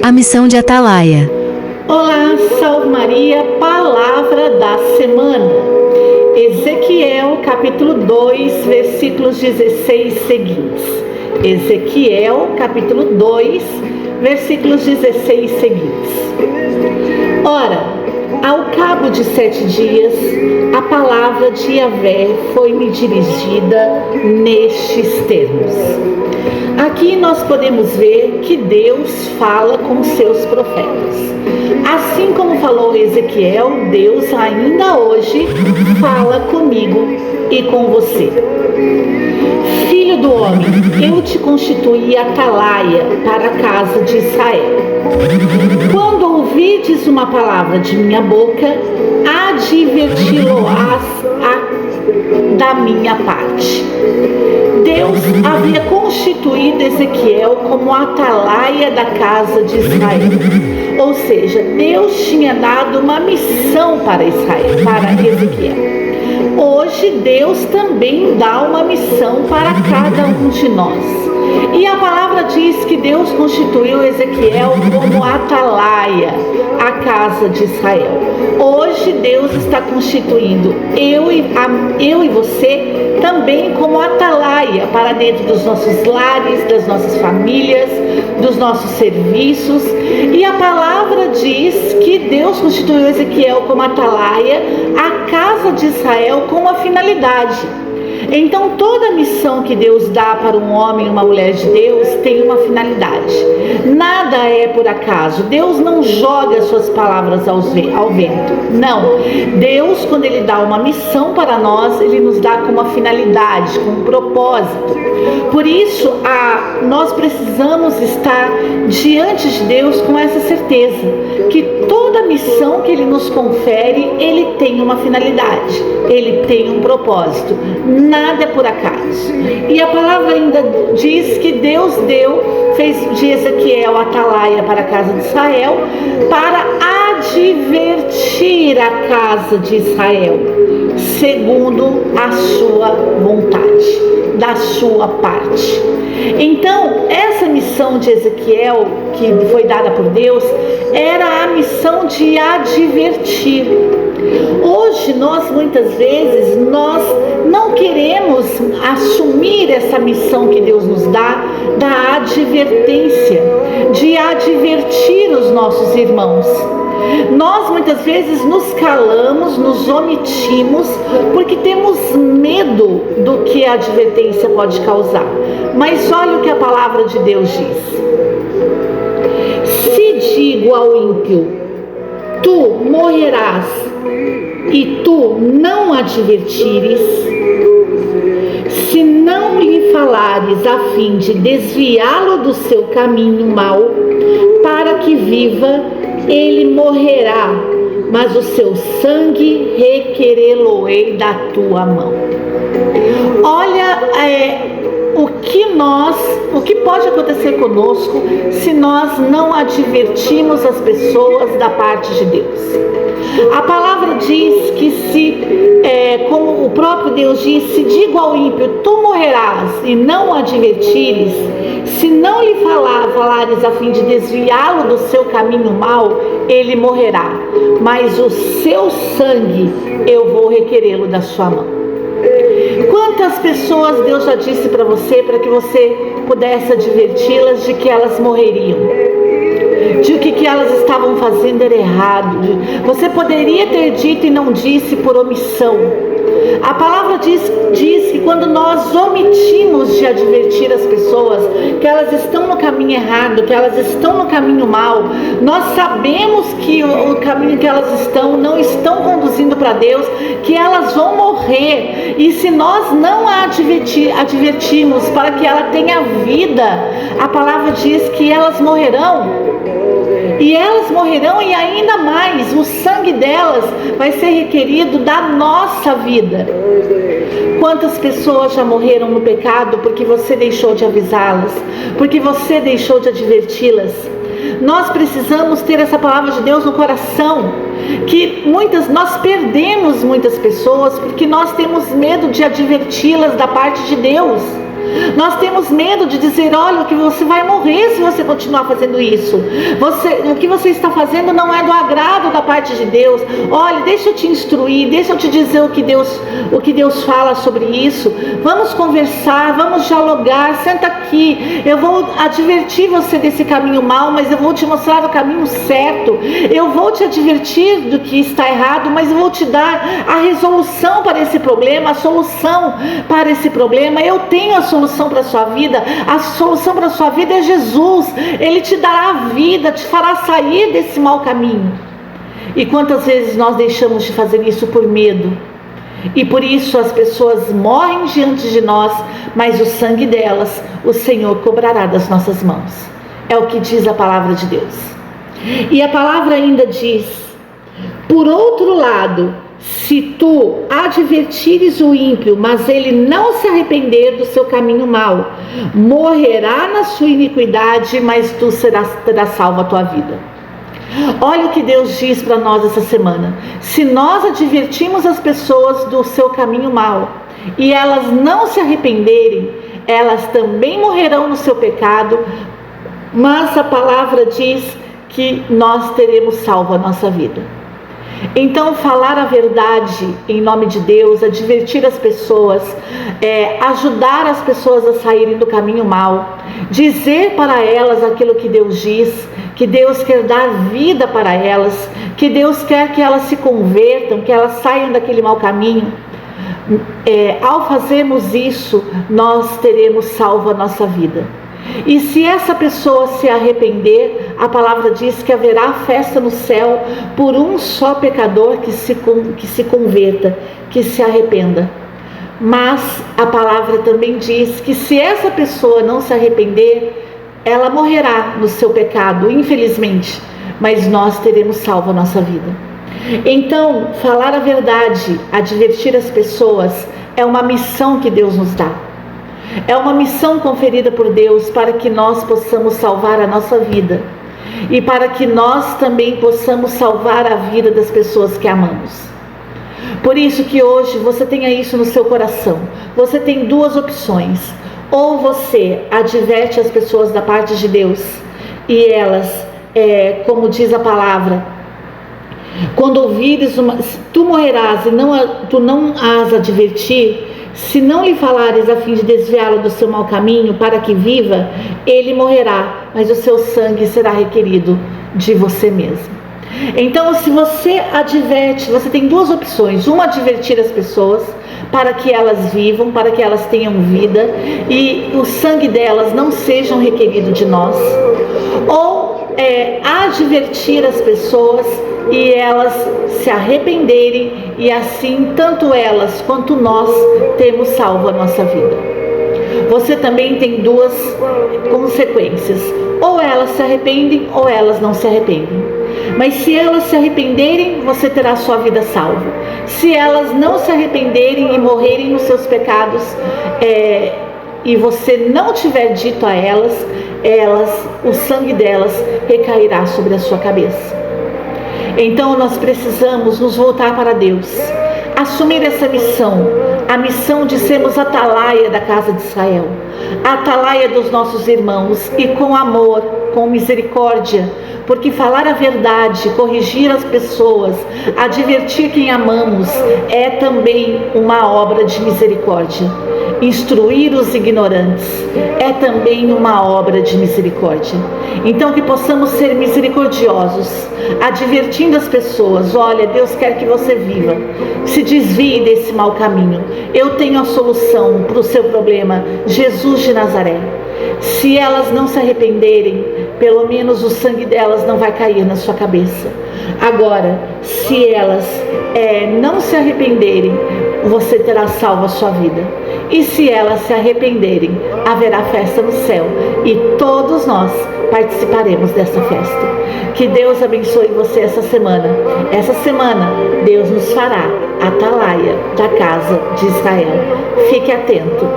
A missão de Atalaia. Olá, salve Maria, palavra da semana. Ezequiel, capítulo 2, versículos 16 seguintes. Ezequiel, capítulo 2, versículos 16 seguintes. Ora, ao cabo de 7 dias, a palavra de Yahvé foi-me dirigida nestes termos. Aqui nós podemos ver que Deus fala com seus profetas. Assim como falou Ezequiel, Deus ainda hoje fala comigo e com você. Filho do homem, eu te constituí atalaia para a casa de Israel. Quando ouvides uma palavra de minha boca, adverti-lo-ás da minha parte. Deus havia constituído Ezequiel como atalaia da casa de Israel. Ou seja, Deus tinha dado uma missão para Israel, para Ezequiel. Hoje Deus também dá uma missão para cada um de nós. E a palavra diz que Deus constituiu Ezequiel como atalaia, a casa de Israel. Hoje Deus está constituindo eu e você também como atalaia para dentro dos nossos lares, das nossas famílias, dos nossos serviços. E a palavra diz que Deus constituiu Ezequiel como atalaia, a casa de Israel, com uma finalidade. Então toda missão que Deus dá para um homem e uma mulher de Deus tem uma finalidade. Nada é por acaso. Deus não joga suas palavras ao vento. Não. Deus, quando Ele dá uma missão para nós, Ele nos dá com uma finalidade, com um propósito. Por isso, nós precisamos estar diante de Deus com essa certeza, que toda missão que Ele nos confere, Ele tem uma finalidade, Ele tem um propósito. Nada é por acaso. E a palavra ainda diz que Deus fez de Ezequiel atalaia para a casa de Israel, para advertir a casa de Israel, segundo a sua vontade, da sua parte. Então, essa missão de Ezequiel, que foi dada por Deus, era a missão de advertir. Hoje, muitas vezes, nós não queremos assumir essa missão que Deus nos dá, da advertência, de advertir os nossos irmãos. Nós muitas vezes nos calamos, nos omitimos, porque temos medo do que a advertência pode causar. Mas olha o que a palavra de Deus diz. Se digo ao ímpio, tu morrerás, e tu não advertires, se não lhe falares a fim de desviá-lo do seu caminho mau, para que viva, ele morrerá, mas o seu sangue requerê-lo-ei da tua mão. Olha o que pode acontecer conosco se nós não advertimos as pessoas da parte de Deus. A palavra diz que como o próprio Deus diz, se digo ao ímpio, tu morrerás, e não advertires, se não lhe falares a fim de desviá-lo do seu caminho mau, ele morrerá, mas o seu sangue eu vou requerê-lo da sua mão. Quantas pessoas Deus já disse para você, para que você pudesse adverti-las de que elas morreriam, de que elas estavam fazendo era errado? Você poderia ter dito e não disse por omissão. A palavra diz que quando nós omitimos de advertir as pessoas que elas estão no caminho errado, que elas estão no caminho mau, nós sabemos que o caminho que elas não estão conduzindo para Deus, que elas vão morrer. E se nós não a advertimos para que ela tenha vida, a palavra diz que elas morrerão. E elas morrerão, e ainda mais, o sangue delas vai ser requerido da nossa vida. Quantas pessoas já morreram no pecado porque você deixou de avisá-las, porque você deixou de adverti-las? Nós precisamos ter essa palavra de Deus no coração, que nós perdemos muitas pessoas porque nós temos medo de adverti-las da parte de Deus. Nós temos medo de dizer, olha, que você vai morrer se você continuar fazendo isso. O que você está fazendo não é do agrado da parte de Deus. Olha, deixa eu te instruir, deixa eu te dizer o que Deus fala sobre isso. Vamos conversar, vamos dialogar, senta aqui. Eu vou advertir você desse caminho mau, mas eu vou te mostrar o caminho certo. Eu vou te advertir do que está errado, mas eu vou te dar a resolução para esse problema, a solução para esse problema. Eu tenho a solução para a sua vida. A solução para a sua vida é Jesus. Ele te dará a vida, te fará sair desse mau caminho. E quantas vezes nós deixamos de fazer isso por medo? E por isso as pessoas morrem diante de nós, mas o sangue delas o Senhor cobrará das nossas mãos. É o que diz a palavra de Deus. E a palavra ainda diz: por outro lado, se tu advertires o ímpio, mas ele não se arrepender do seu caminho mau, morrerá na sua iniquidade, mas tu terás salva a tua vida. Olha o que Deus diz para nós essa semana. Se nós advertimos as pessoas do seu caminho mau e elas não se arrependerem, elas também morrerão no seu pecado, mas a palavra diz que nós teremos salvo a nossa vida. Então, falar a verdade em nome de Deus, advertir as pessoas, ajudar as pessoas a saírem do caminho mau, dizer para elas aquilo que Deus diz, que Deus quer dar vida para elas, que Deus quer que elas se convertam, que elas saiam daquele mau caminho. Ao fazermos isso, nós teremos salvo a nossa vida. E se essa pessoa se arrepender, a palavra diz que haverá festa no céu por um só pecador que se converta, que se arrependa. Mas a palavra também diz que se essa pessoa não se arrepender, ela morrerá no seu pecado, infelizmente, mas nós teremos salvo a nossa vida. Então, falar a verdade, advertir as pessoas, é uma missão que Deus nos dá. É uma missão conferida por Deus para que nós possamos salvar a nossa vida e para que nós também possamos salvar a vida das pessoas que amamos. Por isso que hoje você tenha isso no seu coração. Você tem duas opções. Ou você adverte as pessoas da parte de Deus e elas, como diz a palavra, quando ouvires tu morrerás e tu não as advertir, se não lhe falares a fim de desviá-lo do seu mau caminho para que viva, ele morrerá, mas o seu sangue será requerido de você mesmo. Então, se você adverte, você tem duas opções. Uma, advertir as pessoas para que elas vivam, para que elas tenham vida e o sangue delas não sejam requerido de nós. Ou advertir as pessoas e elas se arrependerem, e assim tanto elas quanto nós temos salvo a nossa vida. Você também tem duas consequências: ou elas se arrependem ou elas não se arrependem. Mas se elas se arrependerem, você terá sua vida salva. Se elas não se arrependerem e morrerem nos seus pecados, e você não tiver dito a elas, o sangue delas recairá sobre a sua cabeça. Então nós precisamos nos voltar para Deus, assumir essa missão, a missão de sermos atalaia da casa de Israel, atalaia dos nossos irmãos, e com amor, com misericórdia, porque falar a verdade, corrigir as pessoas, advertir quem amamos, é também uma obra de misericórdia. Instruir os ignorantes é também uma obra de misericórdia. Então que possamos ser misericordiosos, advertindo as pessoas: olha, Deus quer que você viva, se desvie desse mau caminho. Eu tenho a solução para o seu problema, Jesus de Nazaré. Se elas não se arrependerem, pelo menos o sangue delas não vai cair na sua cabeça. Agora, se elas não se arrependerem, você terá salvo a sua vida. E se elas se arrependerem, haverá festa no céu, e todos nós participaremos dessa festa. Que Deus abençoe você essa semana. Essa semana, Deus nos fará atalaia da casa de Israel. Fique atento.